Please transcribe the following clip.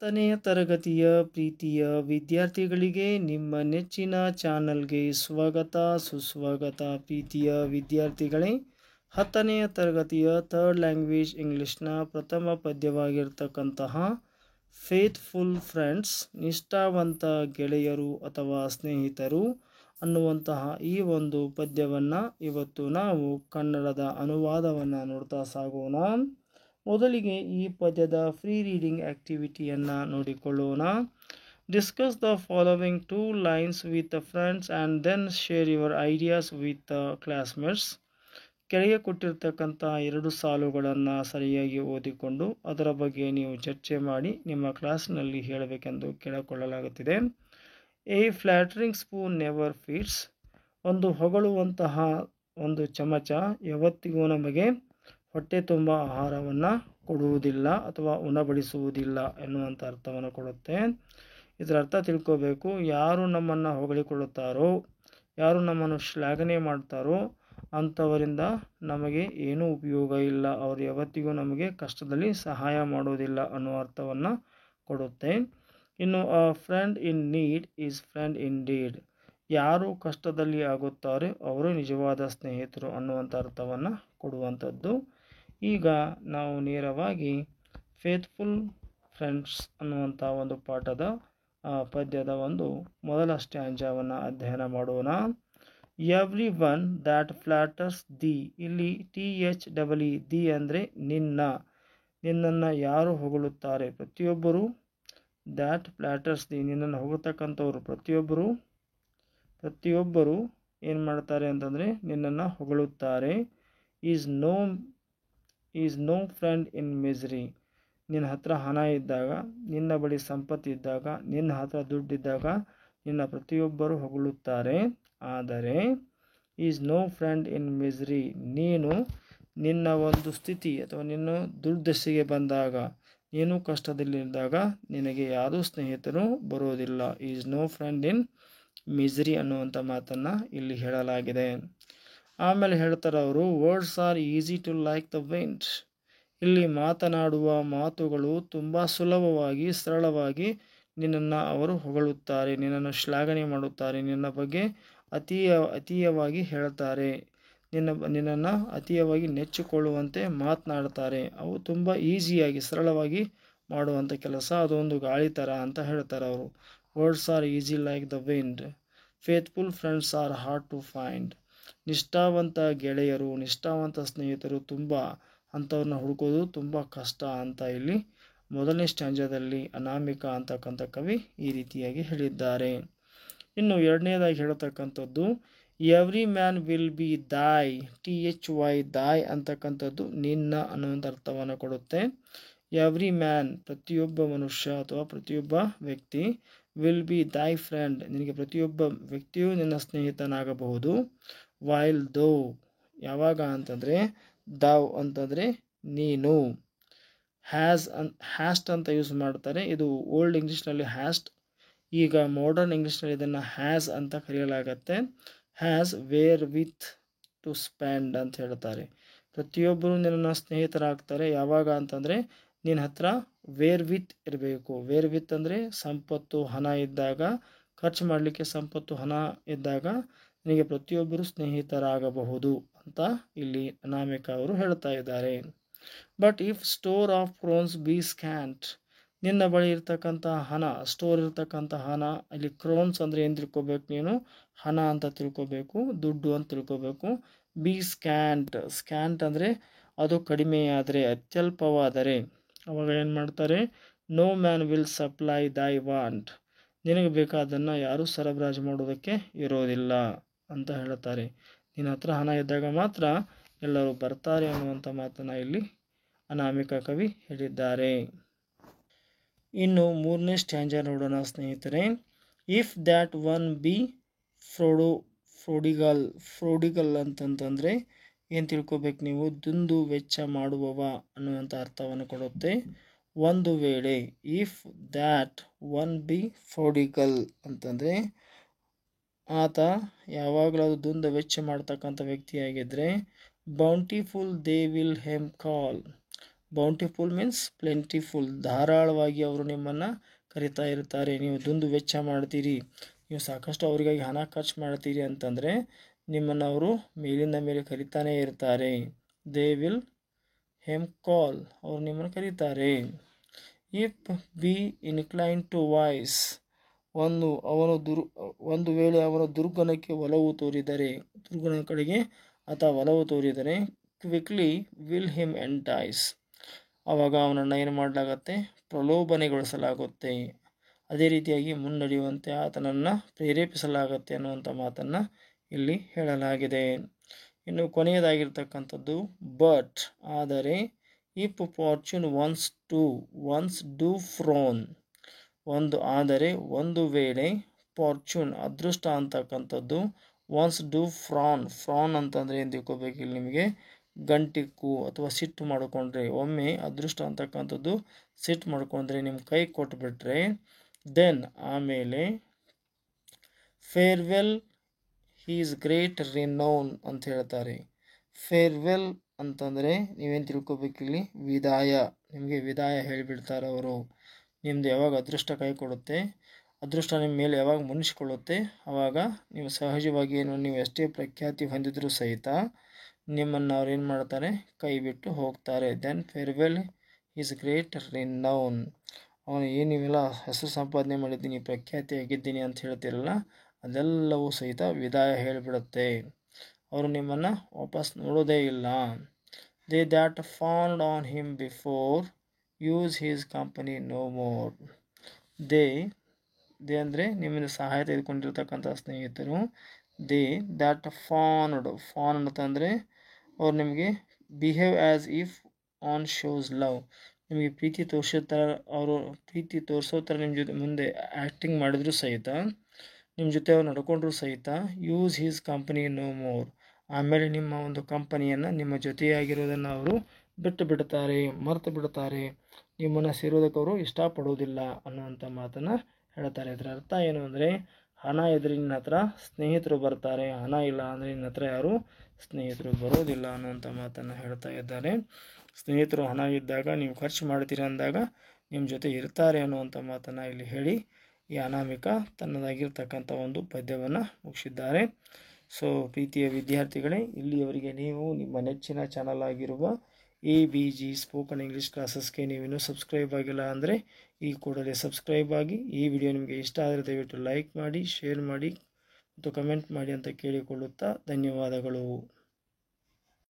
10ನೇ ತರಗತಿಯ ಪ್ರೀತಿಯ ವಿದ್ಯಾರ್ಥಿಗಳಿಗೆ ನಿಮ್ಮ ನೆಚ್ಚಿನ ಚಾನಲ್ಗೆ ಸ್ವಾಗತ ಸುಸ್ವಾಗತ. ಪ್ರೀತಿಯ ವಿದ್ಯಾರ್ಥಿಗಳೇ, 10ನೇ ತರಗತಿಯ ಥರ್ಡ್ ಲ್ಯಾಂಗ್ವೇಜ್ ಇಂಗ್ಲಿಷ್ನ ಪ್ರಥಮ ಪದ್ಯವಾಗಿರ್ತಕ್ಕಂತಹ ಫೇತ್ಫುಲ್ ಫ್ರೆಂಡ್ಸ್, ನಿಷ್ಠಾವಂತ ಗೆಳೆಯರು ಅಥವಾ ಸ್ನೇಹಿತರು ಅನ್ನುವಂತಹ ಈ ಒಂದು ಪದ್ಯವನ್ನು ಇವತ್ತು ನಾವು ಕನ್ನಡದ ಅನುವಾದವನ್ನು ನೋಡ್ತಾ ಸಾಗೋಣ. ಮೊದಲಿಗೆ ಈ ಪದ್ಯದ ಫ್ರೀ ರೀಡಿಂಗ್ ಆ್ಯಕ್ಟಿವಿಟಿಯನ್ನು ನೋಡಿಕೊಳ್ಳೋಣ. Discuss the following 2 lines with friends and then share your ideas with classmates. ಕೆಳಗೆ ಕೊಟ್ಟಿರ್ತಕ್ಕಂಥ 2 ಸಾಲುಗಳನ್ನು ಸರಿಯಾಗಿ ಓದಿಕೊಂಡು ಅದರ ಬಗ್ಗೆ ನೀವು ಚರ್ಚೆ ಮಾಡಿ ನಿಮ್ಮ ಕ್ಲಾಸ್ನಲ್ಲಿ ಹೇಳಬೇಕೆಂದು ಕೇಳಿಕೊಳ್ಳಲಾಗುತ್ತಿದೆ. A flattering spoon never feeds. ಒಂದು ಹೊಗಳುವಂತಹ ಒಂದು ಚಮಚ ಯಾವತ್ತಿಗೂ ನಮಗೆ ಹೊಟ್ಟೆ ತುಂಬ ಆಹಾರವನ್ನು ಕೊಡುವುದಿಲ್ಲ ಅಥವಾ ಉಣಬಡಿಸುವುದಿಲ್ಲ ಎನ್ನುವಂಥ ಅರ್ಥವನ್ನು ಕೊಡುತ್ತೆ. ಇದರ ಅರ್ಥ ತಿಳ್ಕೋಬೇಕು. ಯಾರು ನಮ್ಮನ್ನು ಹೊಗಳಿಕೊಳ್ಳುತ್ತಾರೋ, ಯಾರು ನಮ್ಮನ್ನು ಶ್ಲಾಘನೆ ಮಾಡ್ತಾರೋ ಅಂಥವರಿಂದ ನಮಗೆ ಏನೂ ಉಪಯೋಗ ಇಲ್ಲ, ಅವರು ಯಾವತ್ತಿಗೂ ನಮಗೆ ಕಷ್ಟದಲ್ಲಿ ಸಹಾಯ ಮಾಡೋದಿಲ್ಲ ಅನ್ನೋ ಅರ್ಥವನ್ನು ಕೊಡುತ್ತೆ. ಇನ್ನು ಅ friend in need is friend in deed. ಯಾರು ಕಷ್ಟದಲ್ಲಿ ಆಗುತ್ತಾರೆ ಅವರು ನಿಜವಾದ ಸ್ನೇಹಿತರು ಅನ್ನುವಂಥ ಅರ್ಥವನ್ನು ಕೊಡುವಂಥದ್ದು. ಈಗ ನಾವು ನೇರವಾಗಿ ಫೇತ್ಫುಲ್ ಫ್ರೆಂಡ್ಸ್ ಅನ್ನುವಂಥ ಒಂದು ಪಾಠದ ಪದ್ಯದ ಒಂದು ಮೊದಲ ಸ್ಟ್ಯಾಂಜಾವನ್ನು ಅಧ್ಯಯನ ಮಾಡೋಣ. Every one that flatters thee. ಇಲ್ಲಿ THEE ದಿ ಅಂದರೆ ನಿನ್ನನ್ನು ಯಾರು ಹೊಗಳುತ್ತಾರೆ, ಪ್ರತಿಯೊಬ್ಬರು. ದ್ಯಾಟ್ ಫ್ಲಾಟರ್ಸ್ ದಿ, ನಿನ್ನನ್ನು ಹೊಗಳ್ತಕ್ಕಂಥವ್ರು ಪ್ರತಿಯೊಬ್ಬರು ಏನು ಮಾಡ್ತಾರೆ ಅಂತಂದರೆ ನಿನ್ನನ್ನು ಹೊಗಳುತ್ತಾರೆ. Is no friend in misery. ನಿನ್ನ ಹತ್ರ ಹಣ ಇದ್ದಾಗ, ನಿನ್ನ ಬಳಿ ಸಂಪತ್ತಿದ್ದಾಗ, ನಿನ್ನ ಹತ್ರ ದುಡ್ಡಿದ್ದಾಗ ನಿನ್ನ ಪ್ರತಿಯೊಬ್ಬರು ಹೊಗಳುತ್ತಾರೆ. ಆದರೆ is no friend in misery, ನೀನು ನಿನ್ನ ಒಂದು ಸ್ಥಿತಿ ಅಥವಾ ನಿನ್ನ ದುರ್ದಶೆಗೆ ಬಂದಾಗ, ನೀನು ಕಷ್ಟದಲ್ಲಿದ್ದಾಗ ನಿನಗೆ ಯಾರೂ ಸ್ನೇಹಿತರು ಬರೋದಿಲ್ಲ. Is no friend in misery ಅನ್ನುವಂಥ ಮಾತನ್ನು ಇಲ್ಲಿ ಹೇಳಲಾಗಿದೆ. ಆಮೇಲೆ ಹೇಳ್ತಾರೆ ಅವರು, words are easy to like the wind. ಇಲ್ಲಿ ಮಾತನಾಡುವ ಮಾತುಗಳು ತುಂಬ ಸುಲಭವಾಗಿ ಸರಳವಾಗಿ ನಿನ್ನನ್ನು ಅವರು ಹೊಗಳುತ್ತಾರೆ, ನಿನ್ನನ್ನು ಶ್ಲಾಘನೆ ಮಾಡುತ್ತಾರೆ, ನಿನ್ನ ಬಗ್ಗೆ ಅತೀಯವಾಗಿ ಹೇಳ್ತಾರೆ, ನಿನ್ನನ್ನು ಅತೀಯವಾಗಿ ನೆಚ್ಚಿಕೊಳ್ಳುವಂತೆ ಮಾತನಾಡ್ತಾರೆ. ಅವು ತುಂಬ ಈಸಿಯಾಗಿ ಸರಳವಾಗಿ ಮಾಡುವಂಥ ಕೆಲಸ, ಅದೊಂದು ಗಾಳಿ ಥರ ಅಂತ ಹೇಳ್ತಾರೆ ಅವರು. Words are easy like the wind. Faithful friends are hard to find. ನಿಷ್ಠಾವಂತ ಗೆಳೆಯರು, ನಿಷ್ಠಾವಂತ ಸ್ನೇಹಿತರು ಅಂಥವ್ರನ್ನ ಹುಡುಕೋದು ತುಂಬ ಕಷ್ಟ ಅಂತ ಇಲ್ಲಿ ಮೊದಲನೇ ಸ್ಟ್ಯಾಂಜಾದಲ್ಲಿ ಅನಾಮಿಕಾ ಅಂತಕ್ಕಂಥ ಕವಿ ಈ ರೀತಿಯಾಗಿ ಹೇಳಿದ್ದಾರೆ. ಇನ್ನು ಎರಡನೇದಾಗಿ ಹೇಳ್ತಕ್ಕಂಥದ್ದು, every man will be thy. THY thy ಅಂತಕ್ಕಂಥದ್ದು ನಿನ್ನ ಅನ್ನುವಂಥ ಅರ್ಥವನ್ನು ಕೊಡುತ್ತೆ. ಎವ್ರಿ ಮ್ಯಾನ್ ಪ್ರತಿಯೊಬ್ಬ ಮನುಷ್ಯ ಅಥವಾ ಪ್ರತಿಯೊಬ್ಬ ವ್ಯಕ್ತಿ, ವಿಲ್ ಬಿ ದೈ ಫ್ರೆಂಡ್ ನಿನಗೆ ಪ್ರತಿಯೊಬ್ಬ ವ್ಯಕ್ತಿಯು ನಿನ್ನ ಸ್ನೇಹಿತನಾಗಬಹುದು. ವೈಲ್ ದೋ ಯಾವಾಗ ಅಂತಂದರೆ, ದೌ ಅಂತಂದರೆ ನೀನು. ಹ್ಯಾಸ್ಟ್ ಅಂತ ಯೂಸ್ ಮಾಡ್ತಾರೆ. ಇದು ಓಲ್ಡ್ ಇಂಗ್ಲೀಷ್ನಲ್ಲಿ ಹ್ಯಾಸ್ಟ್, ಈಗ ಮಾಡರ್ನ್ ಇಂಗ್ಲೀಷ್ನಲ್ಲಿ ಇದನ್ನು ಹ್ಯಾಸ್ ಅಂತ ಕರೆಯಲಾಗತ್ತೆ. Hast wherewith to spend ಅಂತ ಹೇಳ್ತಾರೆ. ಪ್ರತಿಯೊಬ್ಬರು ನಿನ್ನ ಸ್ನೇಹಿತರಾಗ್ತಾರೆ ಯಾವಾಗ ಅಂತಂದರೆ ನಿನ್ನ ಹತ್ರ ವೇರ್ ವಿತ್ ಇರಬೇಕು. ವೇರ್ ವಿತ್ ಅಂದರೆ ಸಂಪತ್ತು, ಹಣ ಇದ್ದಾಗ, ಖರ್ಚು ಮಾಡಲಿಕ್ಕೆ ಸಂಪತ್ತು, ಹಣ ಇದ್ದಾಗ ನಿನಗೆ ಪ್ರತಿಯೊಬ್ಬರು ಸ್ನೇಹಿತರಾಗಬಹುದು ಅಂತ ಇಲ್ಲಿ ಅನಾಮಿಕಾ ಅವರು ಹೇಳ್ತಾ ಇದ್ದಾರೆ. But if store of crowns be scant. ನಿನ್ನ ಬಳಿ ಇರ್ತಕ್ಕಂಥ ಹಣ, ಸ್ಟೋರ್ ಇರ್ತಕ್ಕಂಥ ಹಣ, ಇಲ್ಲಿ ಕ್ರೋನ್ಸ್ ಅಂದರೆ ಏನು ತಿಳ್ಕೊಬೇಕು ನೀನು, ಹಣ ಅಂತ ತಿಳ್ಕೊಬೇಕು, ದುಡ್ಡು ಅಂತ ತಿಳ್ಕೊಬೇಕು. ಬಿ ಸ್ಕ್ಯಾಂಟ್ ಅಂದರೆ ಅದು ಕಡಿಮೆಯಾದರೆ, ಅತ್ಯಲ್ಪವಾದರೆ ಅವಾಗ ಏನು ಮಾಡ್ತಾರೆ, ನೋ ಮ್ಯಾನ್ ವಿಲ್ ಸಪ್ಲೈ ದೈ ವಾಂಟ್. ನಿನಗೆ ಬೇಕಾದನ್ನು ಯಾರೂ ಸರಬರಾಜು ಮಾಡೋದಕ್ಕೆ ಇರೋದಿಲ್ಲ ಅಂತ ಹೇಳ್ತಾರೆ. ನಿನ್ನ ಹತ್ರ ಹಣ ಇದ್ದಾಗ ಮಾತ್ರ ಎಲ್ಲರೂ ಬರ್ತಾರೆ ಅನ್ನುವಂಥ ಮಾತನ್ನು ಇಲ್ಲಿ ಅನಾಮಿಕಾ ಕವಿ ಹೇಳಿದ್ದಾರೆ. ಇನ್ನು ಮೂರನೇ ಸ್ಟ್ಯಾಂಜಾ ನೋಡೋಣ ಸ್ನೇಹಿತರೆ. ಇಫ್ ದ್ಯಾಟ್ ಒನ್ ಬಿ ಫ್ರೋಡಿಗಲ್ ಅಂತಂತಂದರೆ ಏನು ತಿಳ್ಕೊಬೇಕು ನೀವು, ದುಂದು ವೆಚ್ಚ ಮಾಡುವವ ಅನ್ನುವಂಥ ಅರ್ಥವನ್ನು ಕೊಡುತ್ತೆ. ಒಂದು ವೇಳೆ if that one be prodigal ಅಂತಂದರೆ ಆತ ಯಾವಾಗಲೂ ಅದು ದುಂದು ವೆಚ್ಚ ಮಾಡ್ತಕ್ಕಂಥ ವ್ಯಕ್ತಿಯಾಗಿದ್ದರೆ, bountiful they will him call. Bountiful means plentiful, ಧಾರಾಳವಾಗಿ ಅವರು ನಿಮ್ಮನ್ನು ಕರಿತಾ ಇರ್ತಾರೆ. ನೀವು ದುಂದು ವೆಚ್ಚ ಮಾಡ್ತೀರಿ, ನೀವು ಸಾಕಷ್ಟು ಅವರಿಗಾಗಿ ಹಣ ಖರ್ಚು ಮಾಡ್ತೀರಿ ಅಂತಂದರೆ ನಿಮ್ಮನ್ನು ಅವರು ಮೇಲಿಂದ ಮೇಲೆ ಕರಿತಾನೇ ಇರ್ತಾರೆ. ದೇ ವಿಲ್ ಹೆಮ್ ಕಾಲ್, ಅವರು ನಿಮ್ಮನ್ನು ಕರೀತಾರೆ. If be incline to voice, ಒಂದು ವೇಳೆ ಅವನ ದುರ್ಗುಣಕ್ಕೆ ಒಲವು ತೋರಿದರೆ, ದುರ್ಗುಣ ಕಡೆಗೆ ಅಥವಾ ಒಲವು ತೋರಿದರೆ, ಕ್ವಿಕ್ಲಿ ವಿಲ್ ಹಿಮ್ ಎಂಟೈಸ್, ಆವಾಗ ಅವನನ್ನು ಏನು ಮಾಡಲಾಗತ್ತೆ, ಪ್ರಲೋಭನೆಗೊಳಿಸಲಾಗುತ್ತೆ. ಅದೇ ರೀತಿಯಾಗಿ ಮುನ್ನಡೆಯುವಂತೆ ಆತನನ್ನು ಪ್ರೇರೇಪಿಸಲಾಗುತ್ತೆ ಅನ್ನುವಂಥ ಮಾತನ್ನು ಇಲ್ಲಿ ಹೇಳಲಾಗಿದೆ. ಇನ್ನು ಕೊನೆಯದಾಗಿರ್ತಕ್ಕಂಥದ್ದು ಬಟ್, ಆದರೆ, ಇಫ್ ಫಾರ್ಚೂನ್ ಒನ್ಸ್ ಡೂ ಫ್ರೋನ್, ಒಂದು ವೇಳೆ ಫಾರ್ಚೂನ್ ಅದೃಷ್ಟ ಅಂತಕ್ಕಂಥದ್ದು ಒನ್ಸ್ ಡೂ ಫ್ರಾನ್ ಅಂತಂದರೆ ಏನು ತಿಳ್ಕೊಬೇಕು ಇಲ್ಲಿ ನಿಮಗೆ, ಗಂಟಿಕ್ಕು ಅಥವಾ ಸಿಟ್ಟು ಮಾಡಿಕೊಂಡ್ರೆ, ಒಮ್ಮೆ ಅದೃಷ್ಟ ಅಂತಕ್ಕಂಥದ್ದು ಸಿಟ್ಟು ಮಾಡಿಕೊಂಡ್ರೆ ನಿಮ್ಮ ಕೈ ಕೊಟ್ಬಿಟ್ರೆ, ದೆನ್ ಆಮೇಲೆ ಫೇರ್ವೆಲ್ ಹೀಸ್ ಗ್ರೇಟ್ ರಿನೌನ್ ಅಂತ ಹೇಳ್ತಾರೆ. ಫೇರ್ವೆಲ್ ಅಂತಂದರೆ ನೀವೇನು ತಿಳ್ಕೊಬೇಕಿಲ್ಲಿ, ವಿದಾಯ, ನಿಮಗೆ ವಿದಾಯ ಹೇಳಿಬಿಡ್ತಾರೆ ಅವರು. ನಿಮ್ಮದು ಯಾವಾಗ ಅದೃಷ್ಟ ಕೈ ಕೊಡುತ್ತೆ, ಅದೃಷ್ಟ ನಿಮ್ಮ ಮೇಲೆ ಯಾವಾಗ ಮುನಿಸಿಕೊಳ್ಳುತ್ತೆ, ಆವಾಗ ನೀವು ಸಹಜವಾಗಿ ನೀವು ಎಷ್ಟೇ ಪ್ರಖ್ಯಾತಿ ಹೊಂದಿದ್ರೂ ಸಹಿತ ನಿಮ್ಮನ್ನು ಅವ್ರು ಏನು ಮಾಡ್ತಾರೆ, ಕೈ ಬಿಟ್ಟು ಹೋಗ್ತಾರೆ. Then farewell his great renown, ಅವನು ಏನು ನೀವೆಲ್ಲ ಹೆಸರು ಸಂಪಾದನೆ ಮಾಡಿದ್ದೀನಿ, ಪ್ರಖ್ಯಾತಿ ಆಗಿದ್ದೀನಿ ಅಂತ ಹೇಳ್ತಿರಲ್ಲ, ಅದೆಲ್ಲವೂ ಸಹಿತ ವಿದಾಯ ಹೇಳಿಬಿಡುತ್ತೆ. ಅವರು ನಿಮ್ಮನ್ನು ವಾಪಸ್ ನೋಡೋದೇ ಇಲ್ಲ. They that fawned on him before use his company no more. They ಅಂದರೆ ನಿಮ್ಮಿಂದ ಸಹಾಯ ತೆಗೆದುಕೊಂಡಿರ್ತಕ್ಕಂಥ ಸ್ನೇಹಿತರು. ದೇ ದ್ಯಾಟ್ ಫಾಂಡ್ ಅಂತಂದರೆ ಅವ್ರು ನಿಮಗೆ behave as if on shows love, ನಿಮಗೆ ಪ್ರೀತಿ ತೋರಿಸೋ ಥರ ನಿಮ್ಮ ಜೊತೆ ಮುಂದೆ ಆ್ಯಕ್ಟಿಂಗ್ ಮಾಡಿದ್ರು ಸಹಿತ, ನಿಮ್ಮ ಜೊತೆ ಅವ್ರು ನಡ್ಕೊಂಡ್ರು ಸಹಿತ, use his company no more, ಆಮೇಲೆ ನಿಮ್ಮ ಒಂದು ಕಂಪನಿಯನ್ನು, ನಿಮ್ಮ ಜೊತೆಯಾಗಿರೋದನ್ನು ಅವರು ಬಿಟ್ಟು ಬಿಡ್ತಾರೆ, ಮರೆತು ಬಿಡ್ತಾರೆ, ನಿಮ್ಮನ್ನು ಸೇರೋದಕ್ಕೆ ಅವರು ಇಷ್ಟಪಡೋದಿಲ್ಲ ಅನ್ನುವಂಥ ಮಾತನ್ನು ಹೇಳ್ತಾರೆ. ಇದರ ಅರ್ಥ ಏನು ಅಂದರೆ, ಹಣ ಇದ್ದರೆ ನಿನ್ನ ಹತ್ರ ಸ್ನೇಹಿತರು ಬರ್ತಾರೆ, ಹಣ ಇಲ್ಲ ಅಂದರೆ ನಿನ್ನ ಹತ್ರ ಯಾರು ಸ್ನೇಹಿತರು ಬರೋದಿಲ್ಲ ಅನ್ನುವಂಥ ಮಾತನ್ನು ಹೇಳ್ತಾ ಇದ್ದಾರೆ. ಸ್ನೇಹಿತರು ಹಣ ಇದ್ದಾಗ ನೀವು ಖರ್ಚು ಮಾಡ್ತೀರ ಅಂದಾಗ ನಿಮ್ಮ ಜೊತೆ ಇರ್ತಾರೆ ಅನ್ನುವಂಥ ಮಾತನ್ನು ಇಲ್ಲಿ ಹೇಳಿ ಈ ಅನಾಮಿಕ ತನ್ನದಾಗಿರ್ತಕ್ಕಂಥ ಒಂದು ಪದ್ಯವನ್ನು ಮುಗಿಸಿದ್ದಾರೆ. ಸೊ ಪ್ರೀತಿಯ ವಿದ್ಯಾರ್ಥಿಗಳೇ, ಇಲ್ಲಿಯವರೆಗೆ ನೀವು ನಿಮ್ಮ ನೆಚ್ಚಿನ ಚಾನಲ್ ಆಗಿರುವ ABG ಸ್ಪೋಕನ್ ಇಂಗ್ಲೀಷ್ ಕ್ಲಾಸಸ್ಗೆ ನೀವಿನ್ನೂ ಸಬ್ಸ್ಕ್ರೈಬ್ ಆಗಿಲ್ಲ ಅಂದರೆ ಈ ಕೂಡಲೇ ಸಬ್ಸ್ಕ್ರೈಬ್ ಆಗಿ. ಈ ವಿಡಿಯೋ ನಿಮಗೆ ಇಷ್ಟ ಆದರೆ ದಯವಿಟ್ಟು ಲೈಕ್ ಮಾಡಿ, ಶೇರ್ ಮಾಡಿ ಮತ್ತು ಕಮೆಂಟ್ ಮಾಡಿ ಅಂತ ಕೇಳಿಕೊಳ್ಳುತ್ತಾ ಧನ್ಯವಾದಗಳು.